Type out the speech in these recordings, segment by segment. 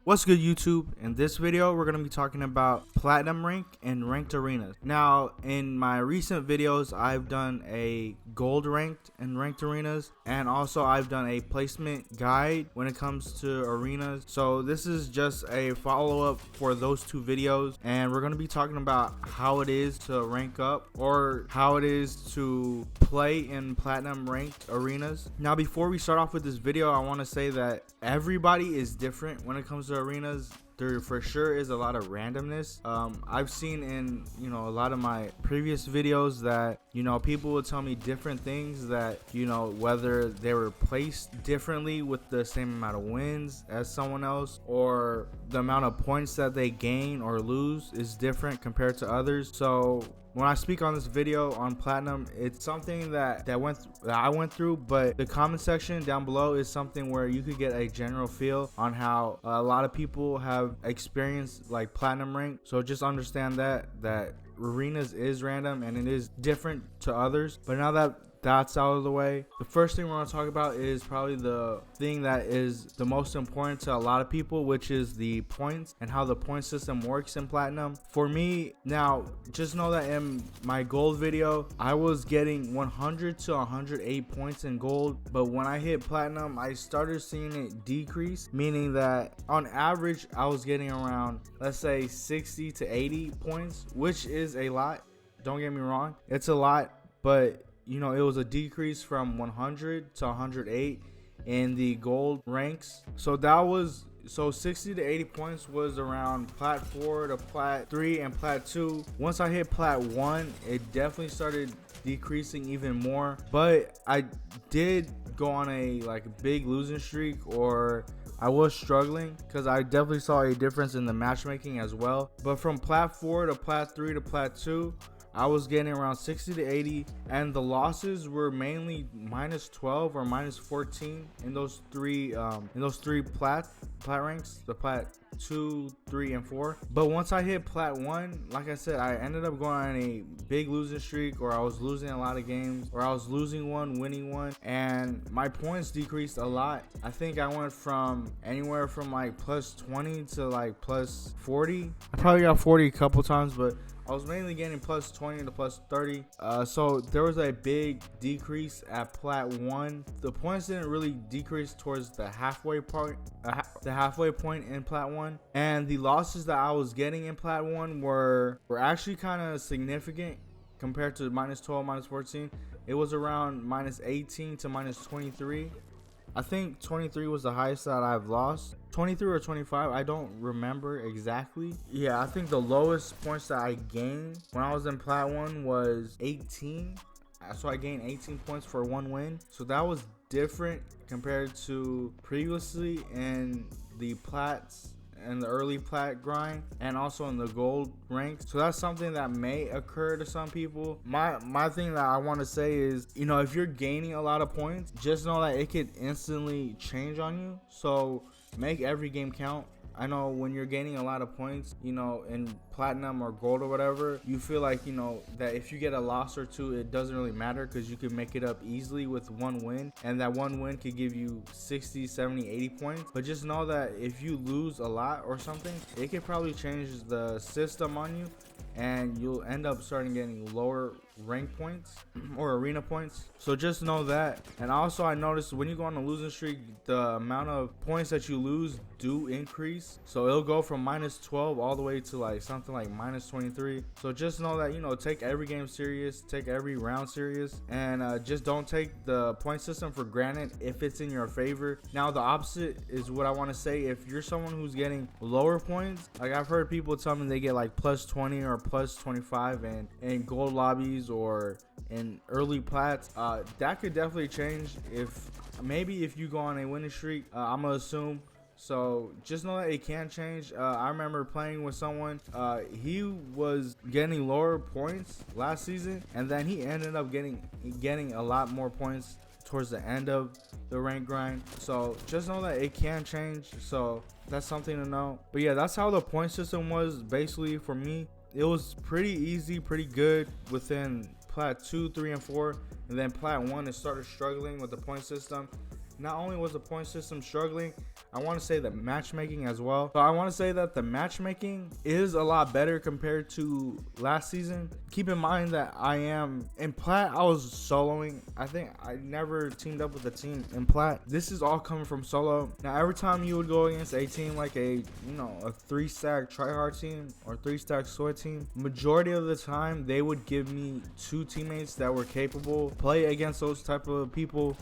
What's good, YouTube? In this video we're going to be talking about platinum rank and ranked arenas. Now, in my recent videos I've done a gold ranked and ranked arenas, and also I've done a placement guide when it comes to arenas. So this is just a follow-up for those two videos, and we're going to be talking about how it is to rank up or how it is to play in platinum ranked arenas. Now, before we start off with this video, I want to say that everybody is different when it comes to arenas. There for sure is a lot of randomness. I've seen in a lot of my previous videos that people will tell me different things, that whether they were placed differently with the same amount of wins as someone else, or the amount of points that they gain or lose is different compared to others. So when I speak on this video on platinum, it's something that I went through, but the comment section down below is something where you could get a general feel on how a lot of people have experienced like platinum rank. So just understand that arenas is random and it is different to others. But now that that's out of the way, the first thing we're going to talk about is probably the thing that is the most important to a lot of people, which is the points and how the point system works in platinum. For me, now just know that in my gold video I was getting 100 to 108 points in gold, but when I hit platinum I started seeing it decrease, meaning that on average I was getting around, let's say, 60 to 80 points, which is a lot. Don't get me wrong, it's a lot, but it was a decrease from 100 to 108 in the gold ranks. So 60 to 80 points was around plat 4 to plat 3 and plat 2. Once I hit plat 1, it definitely started decreasing even more. But I did go on a big losing streak, or I was struggling, because I definitely saw a difference in the matchmaking as well. But from plat 4 to plat 3 to plat 2, I was getting around 60 to 80, and the losses were mainly minus 12 or minus 14 in those three plat ranks, the plat 2, 3, and 4. But once I hit plat 1, like I said, I ended up going on a big losing streak, or I was losing a lot of games, or I was losing one, winning one, and my points decreased a lot. I think I went from anywhere from plus 20 to plus 40. I probably got 40 a couple times, but I was mainly getting plus 20 to plus 30. So there was a big decrease at plat 1. The points didn't really decrease towards the halfway point in plat 1. And the losses that I was getting in plat 1 were actually kind of significant compared to minus 12, minus 14. It was around minus 18 to minus 23. I think 23 was the highest that I've lost. 23 or 25, I don't remember exactly. Yeah, I think the lowest points that I gained when I was in plat 1 was 18. So I gained 18 points for one win. So that was different compared to previously in the plats and the early plat grind, and also in the gold ranks. So that's something that may occur to some people. My thing that I want to say is, if you're gaining a lot of points, just know that it could instantly change on you. So make every game count. I know when you're gaining a lot of points, in platinum or gold or whatever, you feel like, that if you get a loss or two, it doesn't really matter, because you can make it up easily with one win, and that one win could give you 60, 70, 80 points. But just know that if you lose a lot or something, it could probably change the system on you, and you'll end up starting getting lower rank points or arena points. So just know that. And also, I noticed when you go on a losing streak, the amount of points that you lose do increase. So it'll go from minus 12 all the way to something like minus 23. So just know that, take every game serious, take every round serious, and just don't take the point system for granted if it's in your favor. Now, the opposite is what I want to say. If you're someone who's getting lower points, I've heard people tell me they get plus 20 or plus 25 in gold lobbies or in early plats. That could definitely change if you go on a winning streak. I'm gonna assume. So just know that it can change. I remember playing with someone, he was getting lower points last season, and then he ended up getting a lot more points towards the end of the rank grind. So just know that it can change. So that's something to know. But yeah, that's how the point system was basically for me. It was pretty easy, pretty good within plat 2, 3, and 4, and then plat 1 it started struggling with the point system. not only was the point system struggling, I want to say that matchmaking as well. So I want to say that the matchmaking is a lot better compared to last season. Keep in mind that I am in Plat, I was soloing. I think I never teamed up with a team in Plat. This is all coming from solo. Now every time you would go against a team like a 3-stack tryhard team or 3-stack sweat team, majority of the time they would give me 2 teammates that were capable play against those type of people,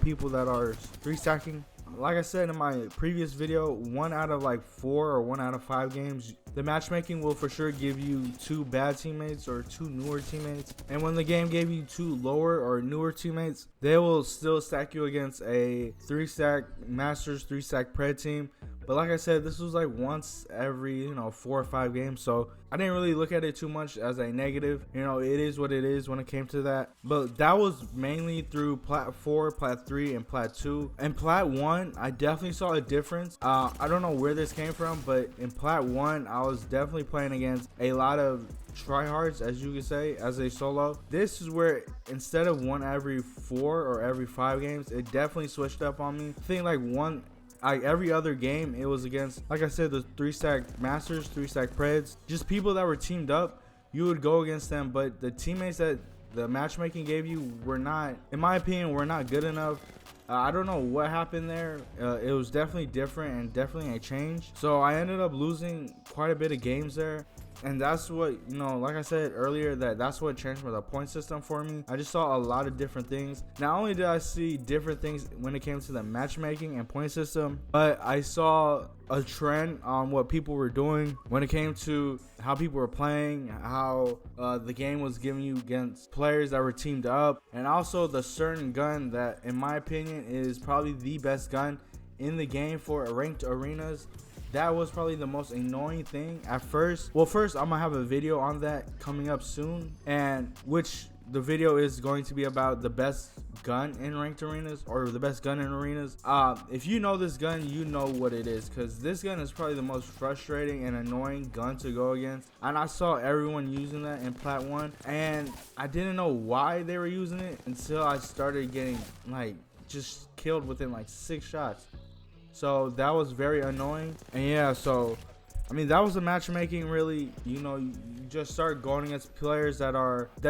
people that are 3-stacking. Like I said in my previous video, 1 out of like 4 or 1 out of 5 games, the matchmaking will for sure give you 2 bad teammates or 2 newer teammates. And when the game gave you 2 lower or newer teammates, they will still stack you against a 3-stack Masters, 3-stack Pred team. But like I said, this was like once every 4 or 5 games, so I didn't really look at it too much as a negative. It is what it is when it came to that. But that was mainly through Plat 4, Plat 3, and Plat 2. In Plat 1, I definitely saw a difference. I don't know where this came from, but in Plat 1, I was definitely playing against a lot of tryhards, as you could say, as a solo. This is where instead of 1 every 4 or every 5 games, it definitely switched up on me. I think like every other game it was against, like I said, the 3-stack Masters, 3-stack Preds, just people that were teamed up. You would go against them, but the teammates that the matchmaking gave you were not, in my opinion, were not good enough. I don't know what happened there. It was definitely different and definitely a change. So I ended up losing quite a bit of games there. And that's what, like I said earlier, that's what changed the point system for me. I just saw a lot of different things. Not only did I see different things when it came to the matchmaking and point system, but I saw a trend on what people were doing when it came to how people were playing, how the game was giving you against players that were teamed up, and also the certain gun that, in my opinion, is probably the best gun in the game for ranked arenas. That was probably the most annoying thing at first. Well, first I'm gonna have a video on that coming up soon, and which the video is going to be about the best gun in ranked arenas, or the best gun in arenas. If you know this gun, you know what it is, because this gun is probably the most frustrating and annoying gun to go against. And I saw everyone using that in Plat 1, and I didn't know why they were using it until I started getting just killed within 6 shots. So that was very annoying. And yeah, so that was the matchmaking really. You just start going against players that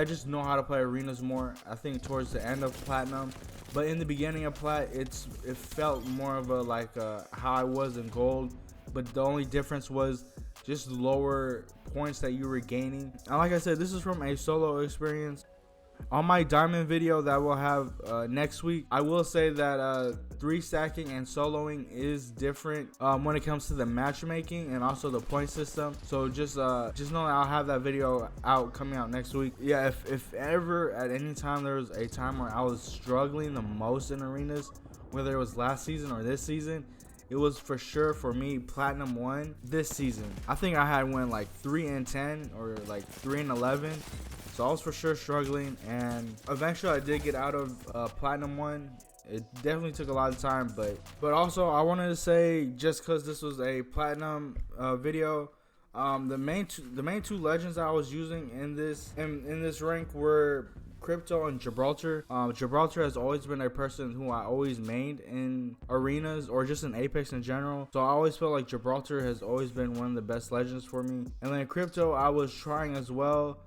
just know how to play arenas more, I think, towards the end of Platinum. But in the beginning of Plat, it felt more of a how I was in Gold, but the only difference was just lower points that you were gaining. And like I said, this is from a solo experience. On my diamond video that we'll have next week, I will say that 3-stacking and soloing is different when it comes to the matchmaking and also the point system. So just know that I'll have that video coming out next week. Yeah, if ever at any time there was a time where I was struggling the most in arenas, whether it was last season or this season, it was for sure for me Platinum 1 this season. I think I had went 3-10 or 3-11. So I was for sure struggling, and eventually I did get out of Platinum 1. It definitely took a lot of time, but also I wanted to say, just because this was a Platinum video, the main two legends I was using in this rank were Crypto and Gibraltar. Gibraltar has always been a person who I always mained in arenas or just in Apex in general. So I always felt like Gibraltar has always been one of the best legends for me. And then Crypto I was trying as well.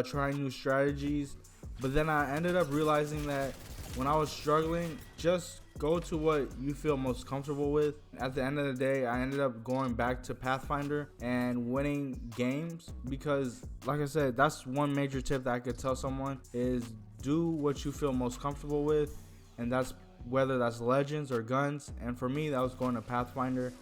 Trying new strategies, but then I ended up realizing that when I was struggling, just go to what you feel most comfortable with. At the end of the day, I ended up going back to Pathfinder and winning games, because like I said, that's one major tip that I could tell someone is do what you feel most comfortable with, and that's whether that's legends or guns. And for me, that was going to Pathfinder.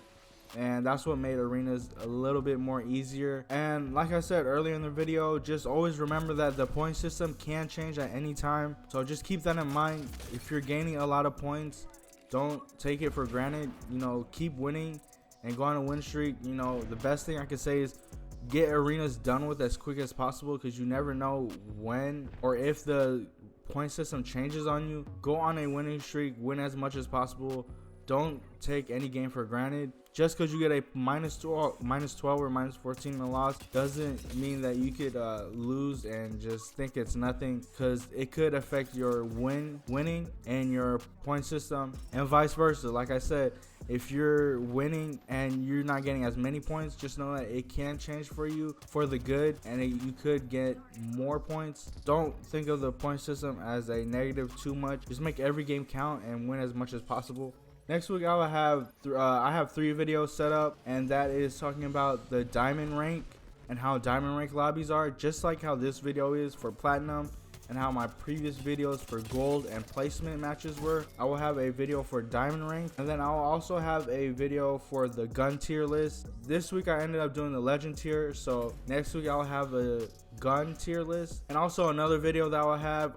And that's what made arenas a little bit more easier. And like I said earlier in the video, just always remember that the point system can change at any time. So just keep that in mind. If you're gaining a lot of points, don't take it for granted. Keep winning and go on a win streak. The best thing I could say is get arenas done with as quick as possible, because you never know when or if the point system changes on you. Go on a winning streak, win as much as possible. don't take any game for granted. Just because you get a minus 12 or minus 14 in a loss doesn't mean that you could lose and just think it's nothing, because it could affect your winning and your point system, and vice versa. Like I said, if you're winning and you're not getting as many points, just know that it can change for you for the good, and you could get more points. Don't think of the point system as a negative too much. Just make every game count and win as much as possible. Next week I have 3 videos set up, and that is talking about the diamond rank and how diamond rank lobbies are, just like how this video is for platinum and how my previous videos for gold and placement matches were. I will have a video for diamond rank, and then I'll also have a video for the gun tier list. This week I ended up doing the legend tier, so next week I'll have a gun tier list. And also another video that I'll have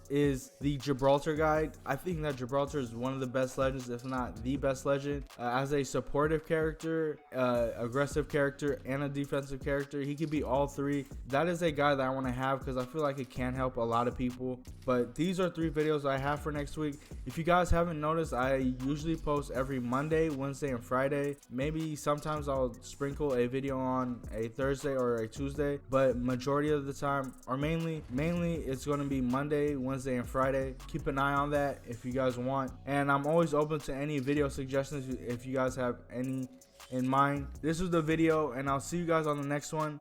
is the Gibraltar guide. I think that Gibraltar is one of the best legends, if not the best legend. As a supportive character, aggressive character, and a defensive character, he could be all three. That is a guide that I want to have because I feel like it can help a lot of people. But these are 3 videos I have for next week. If you guys haven't noticed, I usually post every Monday, Wednesday, and Friday. Maybe sometimes I'll sprinkle a video on a Thursday or a Tuesday, but majority of the time, or mainly it's going to be Monday, Wednesday, and Friday. Keep an eye on that if you guys want, and I'm always open to any video suggestions if you guys have any in mind. This was the video, and I'll see you guys on the next one.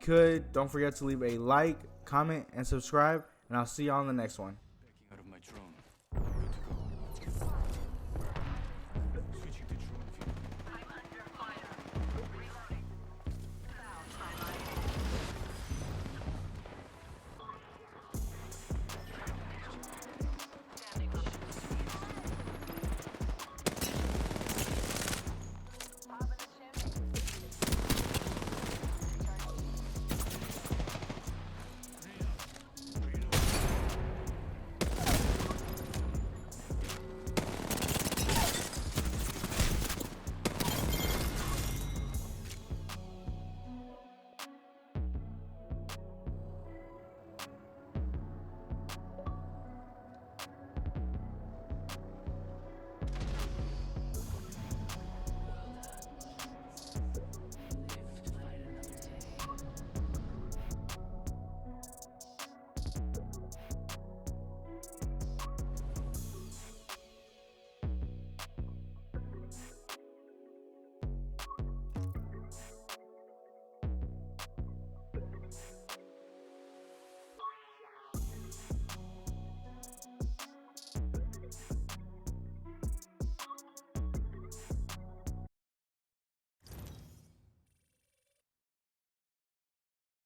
Don't forget to leave a like, comment, and subscribe, and I'll see you on the next one.